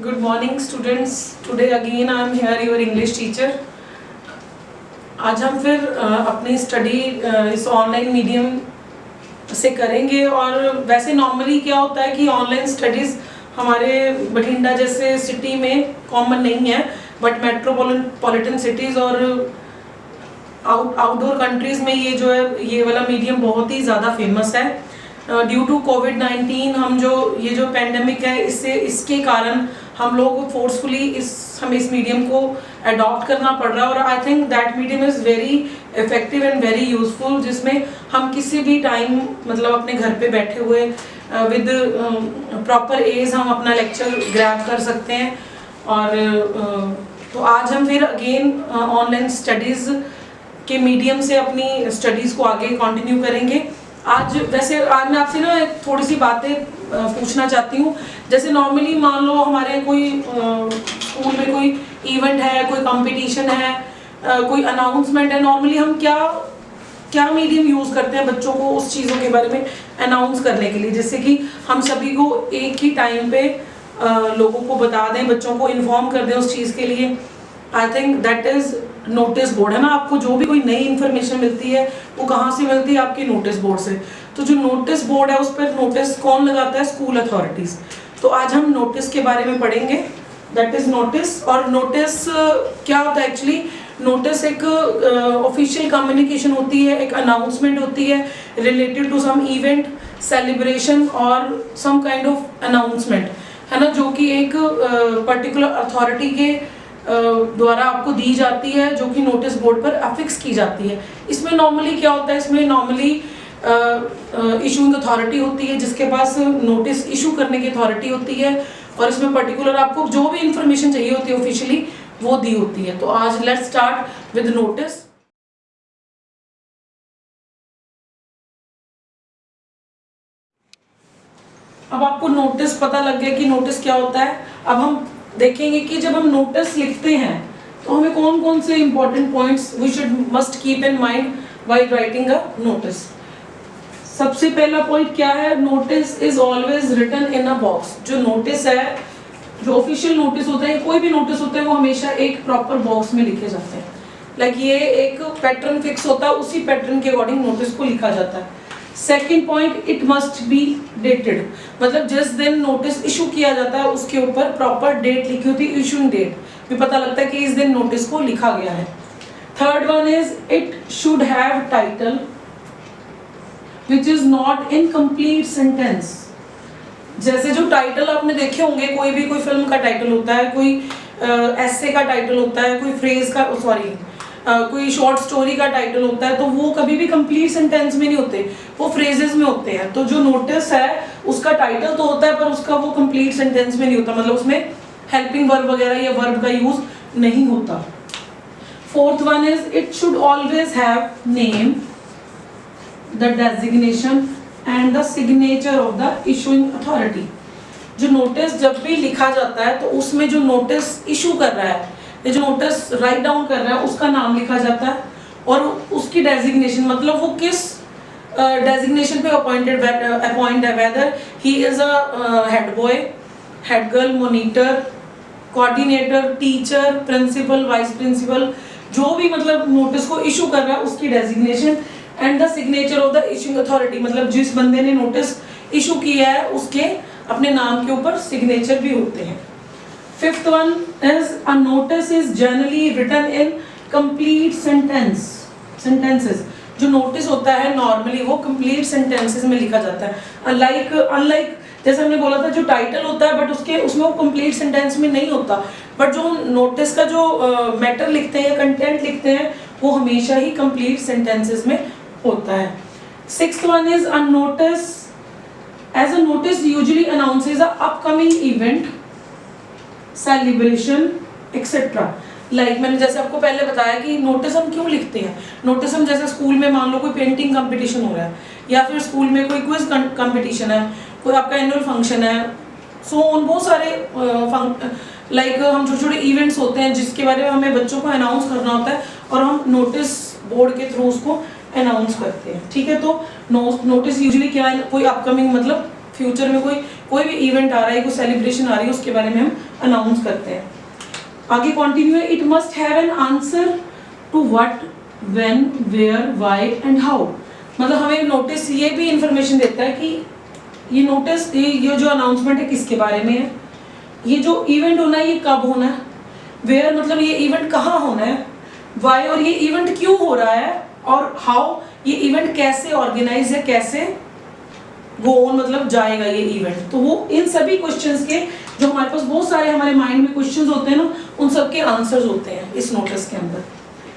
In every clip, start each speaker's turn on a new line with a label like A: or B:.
A: Good morning students. Today again I am here your English teacher. आज हम फिर अपनी स्टडी इस ऑनलाइन मीडियम से करेंगे। और वैसे नॉर्मली क्या होता है कि ऑनलाइन स्टडीज़ हमारे बठिंडा जैसे सिटी में कॉमन नहीं है, बट मेट्रोपॉलिटन सिटीज़ और आउटडोर कंट्रीज़ में ये जो है ये वाला मीडियम बहुत ही ज़्यादा फेमस है। ड्यू टू कोविड-19 हम ये जो पेंडेमिक है इसके कारण हम लोग फोर्सफुली हमें इस मीडियम को अडॉप्ट करना पड़ रहा है। और I think that medium is very effective and very useful, जिसमें हम किसी भी टाइम मतलब अपने घर पे बैठे हुए विद प्रॉपर एज हम अपना लेक्चर ग्रैब कर सकते हैं। और तो आज हम फिर अगेन ऑनलाइन स्टडीज़ के मीडियम से अपनी स्टडीज़ को आगे कंटिन्यू करेंगे। आज मैं आपसे ना थोड़ी सी बातें पूछना चाहती हूँ। जैसे नॉर्मली मान लो हमारे कोई स्कूल में कोई इवेंट है, कोई कंपटीशन है, कोई अनाउंसमेंट है, नॉर्मली हम क्या मीडियम यूज़ करते हैं बच्चों को उस चीज़ों के बारे में अनाउंस करने के लिए, जिससे कि हम सभी को एक ही टाइम पे लोगों को बता दें, बच्चों को इन्फॉर्म कर दें उस चीज़ के लिए। I think that is notice board, है ना। आपको जो भी कोई नई इन्फॉर्मेशन मिलती है वो कहाँ से मिलती है? आपके नोटिस बोर्ड से। तो जो नोटिस बोर्ड है उस पर नोटिस कौन लगाता है? School authorities. तो आज हम नोटिस के बारे में पढ़ेंगे, दैट इज़ नोटिस। और नोटिस क्या होता है एक्चुअली? नोटिस एक ऑफिशियल कम्युनिकेशन होती है, एक अनाउंसमेंट होती है related to some event, celebration और सम काइंड ऑफ अनाउंसमेंट, है ना, जो कि एक पर्टिकुलर अथॉरिटी के द्वारा आपको दी जाती है, जो कि नोटिस बोर्ड पर अफिक्स की जाती है। इसमें नॉर्मली क्या होता है? इसमें नॉर्मली इशूइंग अथॉरिटी होती है, जिसके पास नोटिस इशू करने की अथॉरिटी होती है, और इसमें पर्टिकुलर आपको जो भी इंफॉर्मेशन चाहिए होती है ऑफिशियली वो दी होती है। तो आज लेट्स स्टार्ट विद नोटिस। अब आपको नोटिस पता लग गया कि नोटिस क्या होता है। अब हम देखेंगे कि जब हम नोटिस लिखते हैं तो हमें कौन कौन से important points we should must keep in mind while writing a notice. सबसे पहला पॉइंट क्या है? Notice is always written in a box. जो नोटिस है, जो ऑफिशियल नोटिस होता है, कोई भी नोटिस होता है, वो हमेशा एक प्रॉपर बॉक्स में लिखे जाते हैं। लाइक ये एक पैटर्न फिक्स होता है, उसी पैटर्न के अकॉर्डिंग नोटिस को लिखा जाता है। Second point, it must be dated, मतलब जिस दिन नोटिस इशू किया जाता है उसके ऊपर प्रॉपर डेट लिखी होती है, इशूइंग डेट भी पता लगता है कि इस दिन नोटिस को लिखा गया है। Third one is it should have title which is not in complete sentence. जैसे जो टाइटल आपने देखे होंगे, कोई भी कोई फिल्म का टाइटल होता है, कोई एसे का टाइटल होता है, कोई फ्रेज का कोई शॉर्ट स्टोरी का टाइटल होता है, तो वो कभी भी कंप्लीट सेंटेंस में नहीं होते, वो फ्रेजेस में होते हैं। तो जो नोटिस है उसका टाइटल तो होता है पर उसका वो कंप्लीट सेंटेंस में नहीं होता, मतलब उसमें हेल्पिंग वर्ब वगैरह या वर्ब का यूज नहीं होता। Fourth one is it should always have name, the designation and the signature of the issuing authority. जो नोटिस जब भी लिखा जाता है तो उसमें जो नोटिस इशू कर रहा है, ये जो नोटिस राइट डाउन कर रहा है, उसका नाम लिखा जाता है और उसकी डेजिग्नेशन, मतलब वो किस डेजिग्नेशन पे अपॉइंट है, whether he is a head boy, head girl, monitor, coordinator, teacher, principal, vice principal, जो भी मतलब नोटिस को इशू कर रहा है उसकी designation and the signature of the issuing authority, मतलब जिस बंदे ने नोटिस इशू किया है उसके अपने नाम के ऊपर सिग्नेचर भी होते हैं। Fifth one is a notice is generally written in complete sentences. जो नोटिस होता है नॉर्मली वो कंप्लीट सेंटेंसेस में लिखा जाता है। अनलाइक जैसे हमने बोला था, जो टाइटल होता है बट उसमें वो कंप्लीट सेंटेंस में नहीं होता, बट जो नोटिस का जो मैटर लिखते हैं, कंटेंट लिखते हैं, वो हमेशा ही कंप्लीट सेंटेंसेस में होता है। Sixth one is a notice, as a notice usually announces a upcoming event, celebration etcetera. Like मैंने जैसे आपको पहले बताया कि नोटिस हम क्यों लिखते हैं। नोटिस हम जैसे स्कूल में मान लो कोई पेंटिंग कंपटीशन हो रहा है, या फिर स्कूल में कोई क्विज कंपटीशन है, कोई आपका एनुअल फंक्शन है, सो उन बहुत सारे लाइक हम छोटे छोटे इवेंट्स होते हैं जिसके बारे में हमें बच्चों को अनाउंस करना होता है और हम नोटिस बोर्ड के थ्रू उसको अनाउंस करते हैं। ठीक है, तो नोटिस यूजुअली क्या है, कोई अपकमिंग मतलब फ्यूचर में कोई भी इवेंट आ रहा है, कोई सेलिब्रेशन आ रही है, उसके बारे में हम अनाउंस करते हैं। आगे कंटिन्यू है, it must have an answer to what, when, where, why and how. मतलब हमें नोटिस ये भी इंफॉर्मेशन देता है कि ये नोटिस, ये जो अनाउंसमेंट है किसके बारे में है, ये जो इवेंट होना है ये कब होना है, वेयर मतलब ये इवेंट कहाँ होना है, वाई और ये इवेंट क्यों हो रहा है, और हाउ ये इवेंट कैसे ऑर्गेनाइज है, कैसे गो ऑन मतलब जाएगा ये इवेंट। तो वो इन सभी क्वेश्चंस के, जो हमारे पास बहुत सारे हमारे माइंड में क्वेश्चंस होते हैं ना, उन सब के आंसर्स होते हैं इस नोटिस के अंदर।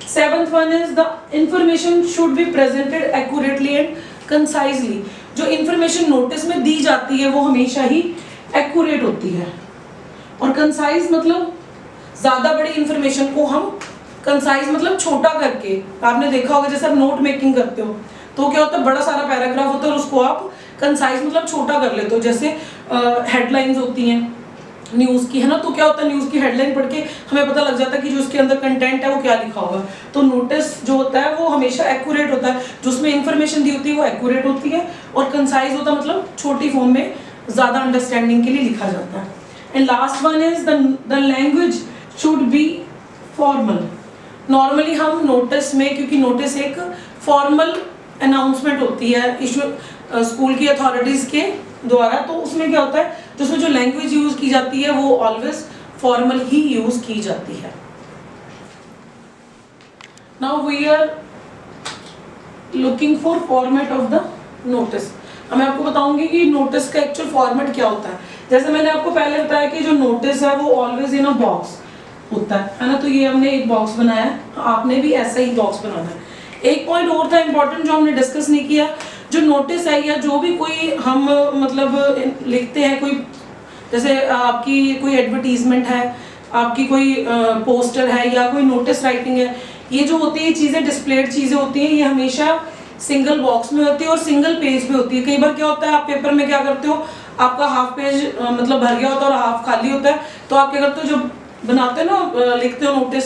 A: 7th one is the information should be presented accurately and concisely. जो इंफॉर्मेशन नोटिस में दी जाती है वो हमेशा ही एक्यूरेट होती है, और कंसाइज मतलब ज्यादा बड़ी इंफॉर्मेशन को हम कंसाइज मतलब छोटा करके, आपने देखा होगा जैसे आप नोट मेकिंग करते हो तो क्या होता है, बड़ा सारा पैराग्राफ होता है और उसको आप कंसाइज मतलब छोटा कर लेते हो। जैसे हेडलाइंस होती हैं न्यूज़ की, है ना, तो क्या होता है न्यूज़ की हेडलाइन पढ़ के हमें पता लग जाता है कि जो उसके अंदर कंटेंट है वो क्या लिखा होगा। तो नोटिस जो होता है वो हमेशा एक्यूरेट होता है, जो उसमें इंफॉर्मेशन दी होती है वो एक्यूरेट होती है, और कंसाइज होता है मतलब छोटी फॉर्म में ज़्यादा अंडरस्टैंडिंग के लिए लिखा जाता है। And last one is the language should be formal. Normally हम नोटिस में, क्योंकि नोटिस एक फॉर्मल अनाउंसमेंट होती है इशू स्कूल की अथॉरिटीज़ के द्वारा, तो उसमें क्या होता है, जो उसमें जो लैंग्वेज यूज की जाती है वो ऑलवेज फॉर्मल ही यूज की जाती है। Now we are looking for format of the notice. मैं आपको बताऊंगी कि नोटिस का एक्चुअल फॉर्मेट क्या होता है। जैसे मैंने आपको पहले बताया कि जो नोटिस है वो ऑलवेज इन अ बॉक्स होता है ना, तो ये हमने एक बॉक्स बनाया है, आपने भी ऐसा ही बॉक्स बनाना है। एक पॉइंट और था इंपॉर्टेंट जो हमने डिस्कस नहीं किया, जो नोटिस है या जो भी कोई हम मतलब लिखते हैं, कोई जैसे आपकी कोई एडवर्टीजमेंट है, आपकी कोई पोस्टर है या कोई नोटिस राइटिंग है, ये जो होती है चीज़ें, डिस्प्लेड चीज़ें होती हैं, ये हमेशा सिंगल बॉक्स में होती है और सिंगल पेज पे होती है। कई बार क्या होता है, आप पेपर में क्या करते हो, आपका हाफ पेज मतलब भर गया होता है और हाफ खाली होता है, तो आप क्या करते हो, जब बनाते हो ना, लिखते हो नोटिस,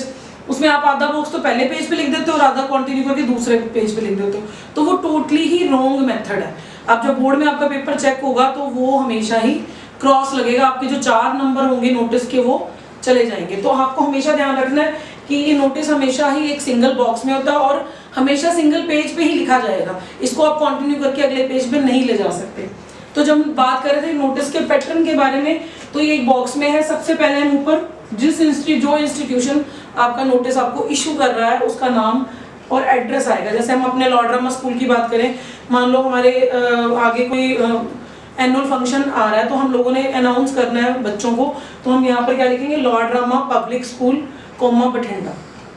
A: उसमें आप आधा बॉक्स तो पहले पेज पे लिख देते हो और आधा कंटिन्यू करके दूसरे पेज पे लिख देते हो, तो वो टोटली ही रॉन्ग मेथड है। अब जब बोर्ड में आपका पेपर चेक होगा तो वो हमेशा ही क्रॉस लगेगा, आपके जो 4 नंबर होंगे नोटिस के वो चले जाएंगे। तो आपको हमेशा ध्यान रखना है कि ये नोटिस हमेशा ही एक सिंगल बॉक्स में होता है और हमेशा सिंगल पेज पे ही लिखा जाएगा, इसको आप कंटिन्यू करके अगले पेज पे नहीं ले जा सकते। तो जब हम बात कर रहे थे नोटिस के पैटर्न के बारे में, तो ये एक बॉक्स में है। सबसे पहले हम ऊपर जो इंस्टीट्यूशन आपका नोटिस आपको इशू कर रहा है उसका नाम और एड्रेस आएगा। जैसे हम अपने लॉ ड्रामा स्कूल की बात करें, मान लो हमारे आगे कोई एनुअल फंक्शन आ रहा है, तो हम लोगों ने अनाउंस करना है बच्चों को, तो हम यहाँ पर क्या लिखेंगे, लॉ ड्रामा पब्लिक स्कूल कोमा बठिंडा,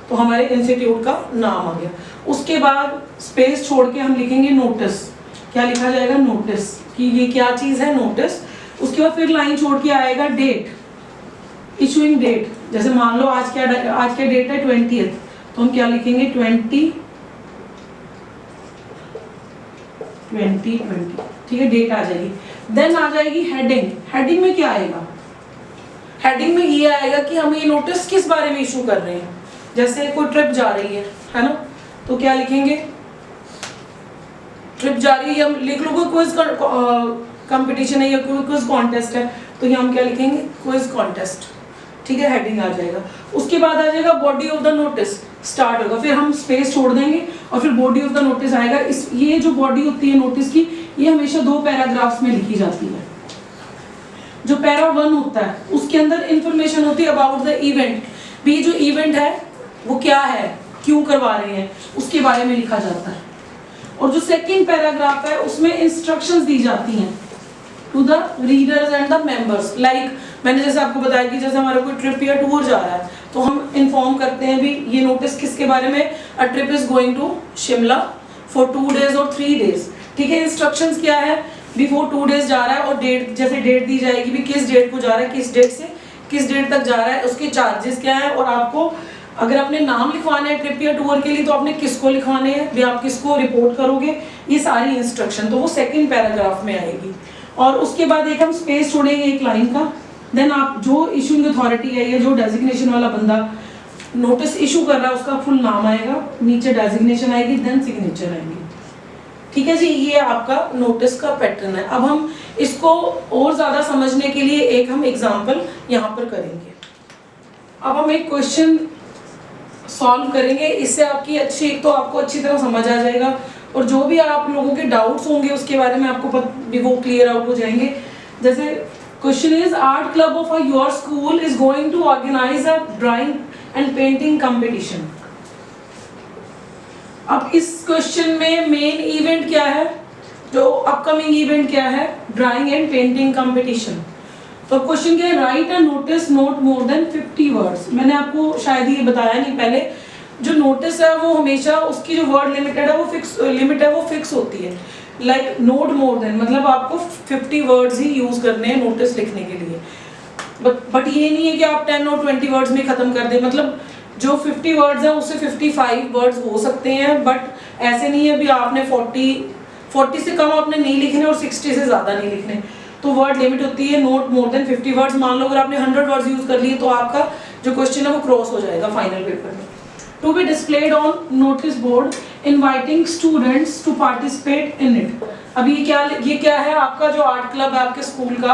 A: तो हमारे इंस्टीट्यूट का नाम आ गया। उसके बाद स्पेस छोड़ के हम लिखेंगे नोटिस। क्या लिखा जाएगा, नोटिस, कि ये क्या चीज़ है, नोटिस। उसके बाद फिर लाइन छोड़ के आएगा डेट, इशूइंग डेट। जैसे मान लो आज क्या डेट है, 20th, तो हम क्या लिखेंगे, 2020, ठीक है, डेट आ जाएगी। देन आ जाएगी हेडिंग। हेडिंग में क्या आएगा, हेडिंग में ये आएगा कि हम ये नोटिस किस बारे में इशू कर रहे हैं। जैसे कोई ट्रिप जा रही है ना, तो क्या लिखेंगे, ट्रिप जा रही है, हम लिख लो कोई क्विज कंपटीशन है या कोई क्विज कॉन्टेस्ट है, तो ये हम क्या लिखेंगे, क्विज कॉन्टेस्ट, ठीक है, हेडिंग आ जाएगा। उसके बाद आ जाएगा body of the notice, start होगा, फिर हम स्पेस छोड़ देंगे और फिर बॉडी ऑफ द नोटिस आएगा। ये जो बॉडी होती है नोटिस की, ये हमेशा 2 पैराग्राफ्स में लिखी जाती है। जो पैरा 1 होता है उसके अंदर इंफॉर्मेशन होती है अबाउट द इवेंट, भी जो इवेंट है वो क्या है, क्यों करवा रहे हैं, उसके बारे में लिखा जाता है। और जो सेकंड पैराग्राफ है उसमें इंस्ट्रक्शंस दी जाती हैं to the readers and the members. Like मैंने जैसे आपको बताया कि जैसे हमारा कोई ट्रिप या टूर जा रहा है, तो हम इन्फॉर्म करते हैं भी ये नोटिस किसके बारे में, a trip is going to Shimla for 2 days और 3 days, ठीक है। इंस्ट्रक्शंस क्या है, बिफोर 2 days जा रहा है और डेट, जैसे डेट दी जाएगी भी किस डेट को जा रहा है, किस डेट से किस डेट तक जा रहा है, उसके चार्जेस क्या है, और आपको अगर अपने नाम लिखवाने हैं ट्रिप या टूर के लिए तो आपने किसको लिखवाने हैं, भी आप किसको रिपोर्ट करोगे, ये सारी इंस्ट्रक्शन, तो वो सेकंड पैराग्राफ में आएगी। और उसके बाद एक हम स्पेस छोड़ेंगे एक लाइन का। देन आप जो इशूइंग अथॉरिटी है या जो डेजिग्नेशन वाला बंदा नोटिस इशू कर रहा है उसका फुल नाम आएगा, नीचे डेजिग्नेशन आएगी, देन सिग्नेचर आएंगे। ठीक है जी, ये आपका नोटिस का पैटर्न है। अब हम इसको और ज़्यादा समझने के लिए एक हम एग्जाम्पल यहाँ पर करेंगे। अब हम एक क्वेश्चन सॉल्व करेंगे, इससे आपकी एक तो आपको अच्छी तरह समझ आ जाएगा और जो भी आप लोगों के डाउट्स होंगे उसके बारे में आपको भी वो क्लियर आउट हो जाएंगे। जैसे question is, art club of your school is going to organise a drawing and painting competition. अब इस क्वेश्चन में मेन इवेंट क्या है, जो अपकमिंग इवेंट क्या है, ड्राइंग एंड पेंटिंग कंपटीशन। तो क्वेश्चन क्या है, write a notice note more than 50 words. मैंने आपको शायद ये बताया नहीं पहले, जो नोटिस है वो हमेशा उसकी जो वर्ड लिमिटेड है वो फिक्स होती है। लाइक नोट मोर देन मतलब आपको 50 वर्ड्स ही यूज करने हैं नोटिस लिखने के लिए। बट ये नहीं है कि आप 10 और 20 वर्ड्स में खत्म कर दें। मतलब जो 50 वर्ड्स हैं उससे 55 वर्ड्स हो सकते हैं, बट ऐसे नहीं है भी आपने 40 से कम आपने नहीं लिखने और 60 से ज़्यादा नहीं लिखने। तो वर्ड लिमिट होती है नोट मोर देन 50 वर्ड्स। मान लो अगर आपने 100 वर्ड्स यूज कर लिए तो आपका जो क्वेश्चन है वो क्रॉस हो जाएगा फाइनल पेपर में। To be displayed on notice board inviting students to participate in it. अब ये क्या है, आपका जो आर्ट क्लब है आपके स्कूल का,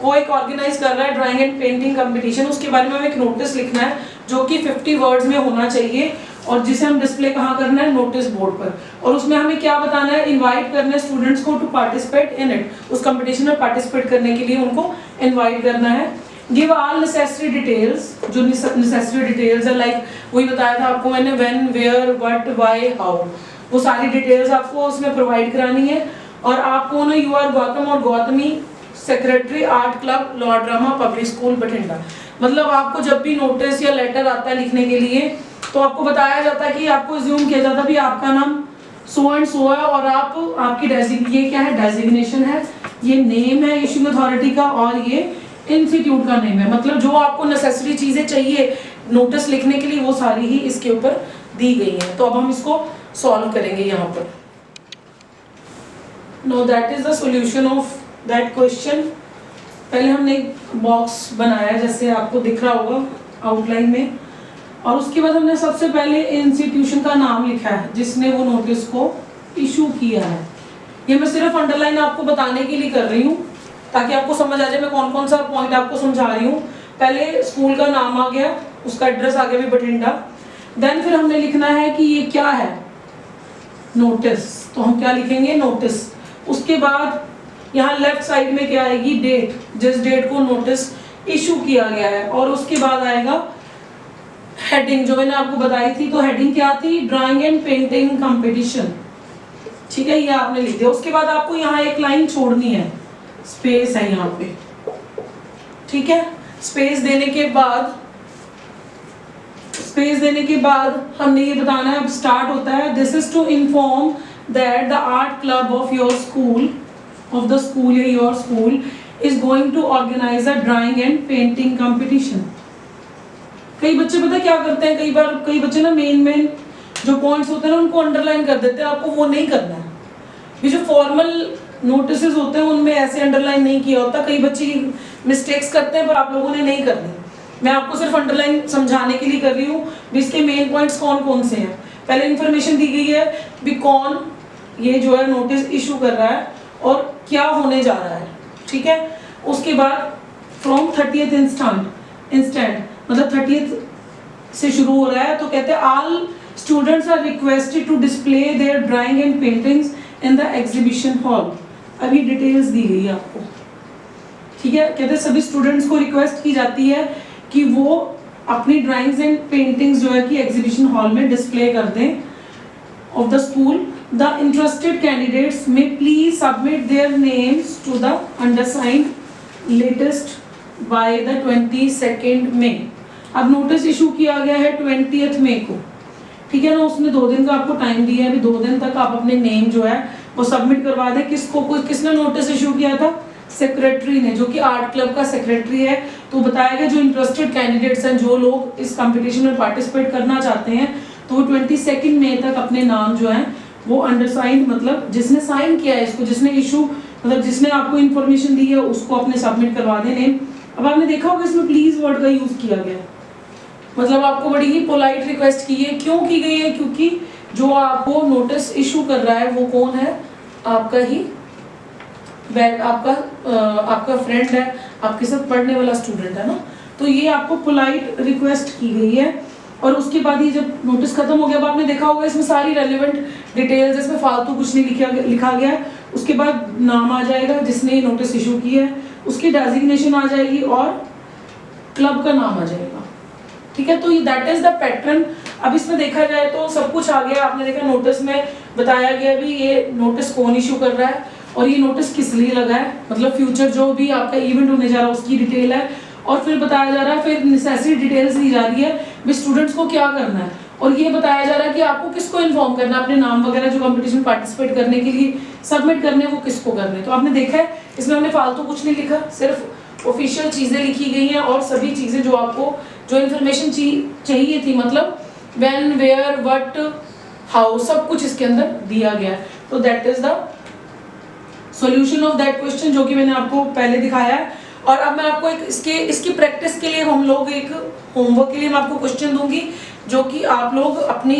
A: वो एक ऑर्गेनाइज कर रहा है ड्राइंग एंड पेंटिंग कंपटीशन। उसके बारे में हमें एक नोटिस लिखना है जो कि 50 वर्ड्स में होना चाहिए और जिसे हम डिस्प्ले कहाँ करना है, नोटिस बोर्ड पर। और उसमें हमें क्या बताना है, इनवाइट करना है स्टूडेंट्स को टू पार्टिसिपेट इन इट। उस कंपटीशन में पार्टिसिपेट करने के लिए उनको इनवाइट करना है। गिव ऑल नेसेसरी डिटेल्स, जो नेसेसरी डिटेल्स है, लाइक वही बताया था आपको मैंने, when, where, what, why, how, वो सारी डिटेल्स आपको उसमें प्रोवाइड करानी है। और आपको ना, यू आर गौतम और Gautami, secretary art club law ड्रामा पब्लिक स्कूल बठिंडा। मतलब आपको जब भी नोटिस या लेटर आता है लिखने के लिए तो आपको बताया जाता है कि आपको अज्यूम किया जाता है भी आपका नाम सो एंड सो है और आपकी ये क्या है, डेजिग्नेशन है, ये नेम है इशूइंग अथॉरिटी का और ये इंस्टीट्यूट का नेम है। मतलब जो आपको नेसेसरी चीजें चाहिए नोटिस लिखने के लिए वो सारी ही इसके ऊपर दी गई हैं। तो अब हम इसको सॉल्व करेंगे यहाँ पर। Know that is the solution of that question. पहले हमने एक बॉक्स बनाया जैसे आपको दिख रहा होगा आउटलाइन में, और उसके बाद हमने सबसे पहले इंस्टीट्यूशन का नाम लिखा है जिसने वो नोटिस को इशू किया है। ये मैं सिर्फ अंडरलाइन आपको बताने के लिए कर रही हूँ ताकि आपको समझ आ जाए मैं कौन कौन सा पॉइंट आपको समझा रही हूँ। पहले स्कूल का नाम आ गया, उसका एड्रेस आ गया भी बठिंडा। देन फिर हमने लिखना है कि ये क्या है, नोटिस। तो हम क्या लिखेंगे, नोटिस। उसके बाद यहाँ लेफ्ट साइड में क्या आएगी, डेट, जिस डेट को नोटिस इशू किया गया है। और उसके बाद आएगा हेडिंग, जो मैंने आपको बताई थी। तो हेडिंग क्या थी, ड्राइंग एंड पेंटिंग कंपटीशन। ठीक है, ये आपने लिख दिया। उसके बाद आपको यहाँ एक लाइन छोड़नी है, स्पेस है यहाँ पे। ठीक है, स्पेस देने के बाद हमने ये बताना है, अब स्टार्ट होता है, this is to inform that the art club of your school, of the school या your school is going to organize a drawing and painting competition। कई बच्चे पता क्या करते हैं, कई बच्चे ना मेन जो पॉइंट्स होते हैं ना उनको अंडरलाइन कर देते हैं। आपको वो नहीं करना है। ये जो फॉर्मल नोटिसेस होते हैं उनमें ऐसे अंडरलाइन नहीं किया होता। कई बच्चे मिस्टेक्स करते हैं पर आप लोगों ने नहीं करनी। मैं आपको सिर्फ अंडरलाइन समझाने के लिए कर रही हूँ इसके मेन पॉइंट्स कौन कौन से हैं। पहले इंफॉर्मेशन दी गई है भी कौन ये जो है नोटिस इशू कर रहा है और क्या होने जा रहा है। ठीक है, उसके बाद फ्रॉम 30th इंस्टेंट मतलब 30th से शुरू हो रहा है। तो कहते हैं all students are requested to display their drawing and paintings in the exhibition hall. अभी डिटेल्स दी गई है आपको। ठीक है, कहते हैं सभी स्टूडेंट्स को रिक्वेस्ट की जाती है कि वो अपनी ड्राइंग्स एंड पेंटिंग्स जो है कि एग्जीबिशन हॉल में डिस्प्ले कर दें of the school. The interested candidates may please submit their names to the undersigned latest by the 22nd May। अब नोटिस इशू किया गया है 20th मई को। ठीक है ना, उसने 2 दिन का आपको टाइम दिया है। अभी 2 दिन तक आप अपने नेम जो है वो सबमिट करवा दें। किसने नोटिस इशू किया था, सेक्रेटरी ने, जो कि आर्ट क्लब का सेक्रेटरी है। तो बताया गया जो इंटरेस्टेड कैंडिडेट्स हैं, जो लोग इस कंपटीशन में पार्टिसिपेट करना चाहते हैं, तो वो 22 मई तक अपने नाम जो है वो अंडरसाइंड मतलब जिसने साइन किया है इसको, जिसने इशू मतलब जिसने आपको इन्फॉर्मेशन दी है उसको अपने सबमिट करवा देने। अब आपने देखा होगा इसमें प्लीज वर्ड का यूज किया गया, मतलब आपको बड़ी ही पोलाइट रिक्वेस्ट की है। क्यों की गई है, क्योंकि जो आपको नोटिस इशू कर रहा है वो कौन है, आपका ही आपका फ्रेंड है, आपके साथ पढ़ने वाला स्टूडेंट है ना, तो ये आपको पोलाइट रिक्वेस्ट की गई है। और उसके बाद ये जब नोटिस खत्म हो गया, अब आपने देखा होगा इसमें सारी रेलिवेंट डिटेल्स, इसमें फालतू कुछ नहीं लिखा गया है। उसके बाद नाम आ जाएगा जिसने नोटिस इशू किया है, उसकी डेजिग्नेशन आ जाएगी और क्लब का नाम आ जाएगा। ठीक है, तो ये दैट इज द पैटर्न। अब इसमें देखा जाए तो सब कुछ आ गया। आपने देखा नोटिस में बताया गया भी ये नोटिस कौन इशू कर रहा है और ये नोटिस किस लिए लगा है, मतलब फ्यूचर जो भी आपका इवेंट होने जा रहा है उसकी डिटेल है। और फिर बताया जा रहा है, फिर नेसेसरी डिटेल्स दी जा रही है भी स्टूडेंट्स को क्या करना है, और ये बताया जा रहा है कि आपको किसको इन्फॉर्म करना है, अपने नाम वगैरह जो कंपटीशन में पार्टिसिपेट करने के लिए सबमिट करने वो किसको करने। तो आपने देखा है इसमें हमने फालतू कुछ नहीं लिखा, सिर्फ ऑफिशियल चीजें लिखी गई हैं और सभी चीजें जो आपको जो इन्फॉर्मेशन चाहिए थी, मतलब व्हेन, वेयर, व्हाट, हाउ, सब कुछ इसके अंदर दिया गया है। तो that is the solution of that question जो कि मैंने आपको पहले दिखाया है। और अब मैं आपको एक इसकी प्रैक्टिस के लिए हम लोग एक होमवर्क के लिए मैं आपको क्वेश्चन दूंगी जो कि आप लोग अपनी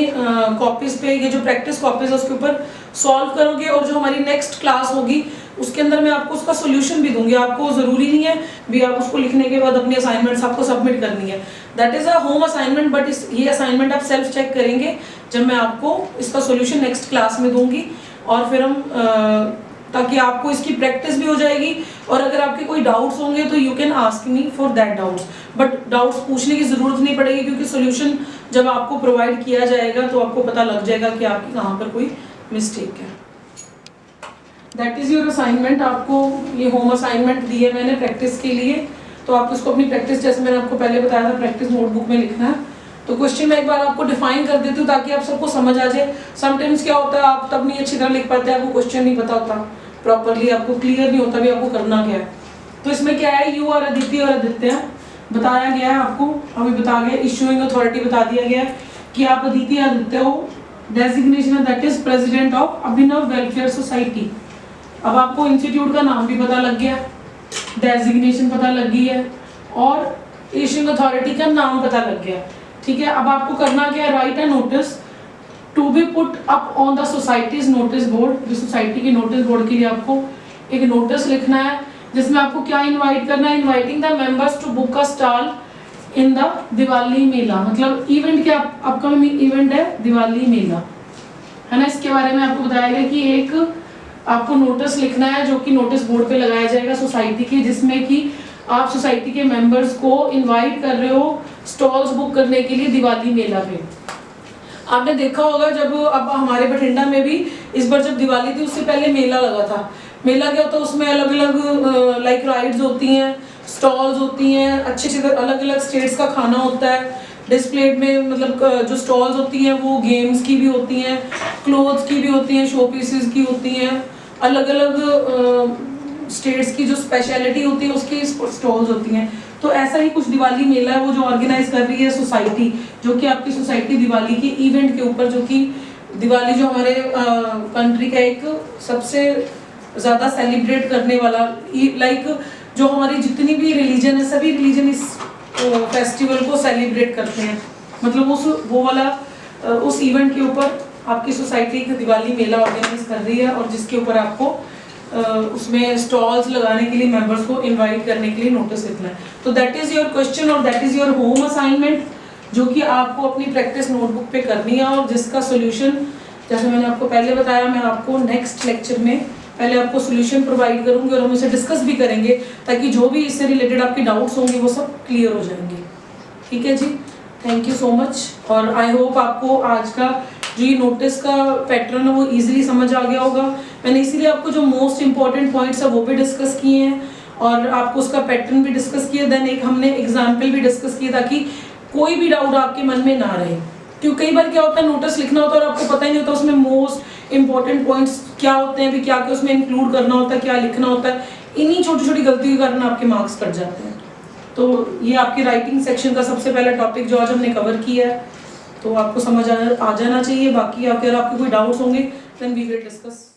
A: कॉपीज पे, ये जो प्रैक्टिस कॉपीज है उसके ऊपर सॉल्व करोगे, और जो हमारी नेक्स्ट क्लास होगी उसके अंदर मैं आपको उसका सोल्यूशन भी दूंगी। आपको जरूरी नहीं है भी आप उसको लिखने के बाद अपनी असाइनमेंट्स आपको सबमिट करनी है, that is a home assignment, but ये असाइनमेंट आप सेल्फ चेक करेंगे जब मैं आपको इसका सोल्यूशन नेक्स्ट क्लास में दूंगी। और फिर हम ताकि आपको इसकी प्रैक्टिस भी हो जाएगी, और अगर आपके कोई डाउट्स होंगे तो you can ask me for that doubts, but doubts पूछने की जरूरत नहीं पड़ेगी क्योंकि सोल्यूशन जब आपको प्रोवाइड किया जाएगा तो आपको पता लग जाएगा कि आपकी कहाँ पर कोई मिस्टेक है। That is your assignment. आपको ये होम असाइनमेंट दिए मैंने प्रैक्टिस के लिए, तो आप इसको अपनी प्रैक्टिस, जैसे मैंने आपको पहले बताया था, प्रैक्टिस नोटबुक में लिखना है। तो क्वेश्चन मैं एक बार आपको डिफाइन कर देती हूँ ताकि आप सबको समझ आ जाए। समटाइम्स क्या होता है आप तब नहीं अच्छी तरह लिख पाते, आपको क्वेश्चन नहीं पता होता प्रॉपरली, आपको क्लियर नहीं होता भी आपको करना क्या है। तो इसमें क्या है, यू और अदिति और आदित्य बताया गया है आपको, हमें बता गया, इशूइंग अथॉरिटी बता दिया गया है कि आप अदिति आदित्य हो, designation that is president of Abhinav welfare society. अब आपको इंस्टीट्यूट का नाम भी पता लग गया, डेजिग्नेशन पता लग गई है और इशूइंग अथॉरिटी का नाम पता लग गया। ठीक है, अब आपको करना क्या है, write a notice to be put up on the society's notice board. जो सोसाइटी के नोटिस बोर्ड के लिए आपको एक नोटिस लिखना है जिसमें आपको क्या इनवाइट करना है, inviting the members to book a stall in the Diwali mela. मतलब इवेंट क्या, अपकमिंग इवेंट है दिवाली मेला, है ना। इसके बारे में आपको बताया गया कि एक आपको नोटिस लिखना है जो कि नोटिस बोर्ड पे लगाया जाएगा सोसाइटी के, जिसमें कि आप सोसाइटी के मेंबर्स को इनवाइट कर रहे हो स्टॉल्स बुक करने के लिए दिवाली मेला पे। आपने देखा होगा जब अब हमारे बठिंडा में भी इस बार जब दिवाली थी उससे पहले मेला लगा था। मेला क्या होता है, उसमें अलग अलग लाइक राइड्स होती हैं, स्टॉल्स होती हैं, अच्छे अच्छे अलग अलग स्टेट्स का खाना होता है डिस्प्लेड में, मतलब जो स्टॉल्स होती हैं वो गेम्स की भी होती हैं, क्लोथ्स की भी होती हैं, शो पीसेस की होती हैं, अलग अलग स्टेट्स की जो स्पेशलिटी होती है उसकी स्टॉल्स होती हैं। तो ऐसा ही कुछ दिवाली मेला है वो जो ऑर्गेनाइज कर रही है सोसाइटी, जो कि आपकी सोसाइटी दिवाली के इवेंट के ऊपर, जो कि दिवाली जो हमारे कंट्री का एक सबसे ज़्यादा सेलिब्रेट करने वाला, लाइक जो हमारी जितनी भी रिलीजन है सभी रिलीजन इस फेस्टिवल को सेलिब्रेट करते हैं। मतलब उस इवेंट के ऊपर आपकी सोसाइटी एक दिवाली मेला ऑर्गेनाइज कर रही है और जिसके ऊपर आपको उसमें स्टॉल्स लगाने के लिए मेंबर्स को इनवाइट करने के लिए नोटिस लिखना है। तो दैट इज योर क्वेश्चन और that is your home assignment जो कि आपको अपनी प्रैक्टिस नोटबुक पे करनी है, और जिसका सोल्यूशन जैसे मैंने आपको पहले बताया, मैं आपको नेक्स्ट लेक्चर में पहले आपको सोल्यूशन प्रोवाइड करूंगी और हम इसे डिस्कस भी करेंगे ताकि जो भी इससे रिलेटेड आपके डाउट्स होंगे वो सब क्लियर हो जाएंगे। ठीक है जी, थैंक यू सो मच। और आई होप आपको आज का जो ये नोटिस का पैटर्न है वो इजीली समझ आ गया होगा। मैंने इसीलिए आपको जो मोस्ट इंपॉर्टेंट पॉइंट्स है वो भी डिस्कस किए हैं और आपको उसका पैटर्न भी डिस्कस किया, देन एक हमने एग्जाम्पल भी डिस्कस किया ताकि कोई भी डाउट आपके मन में ना रहे। क्योंकि कई बार क्या होता है नोटिस लिखना होता है और आपको पता ही नहीं होता उसमें मोस्ट इंपॉर्टेंट पॉइंट्स क्या होते हैं, भी क्या क्या उसमें इंक्लूड करना होता है, क्या लिखना होता है। इन्हीं छोटी छोटी गलतियों के कारण आपके मार्क्स कट जाते हैं। तो ये आपके राइटिंग सेक्शन का सबसे पहला टॉपिक जो आज हमने कवर किया है, तो आपको समझ आ जाना चाहिए। बाकी अगर आपके कोई डाउट्स होंगे देन वी विल डिस्कस।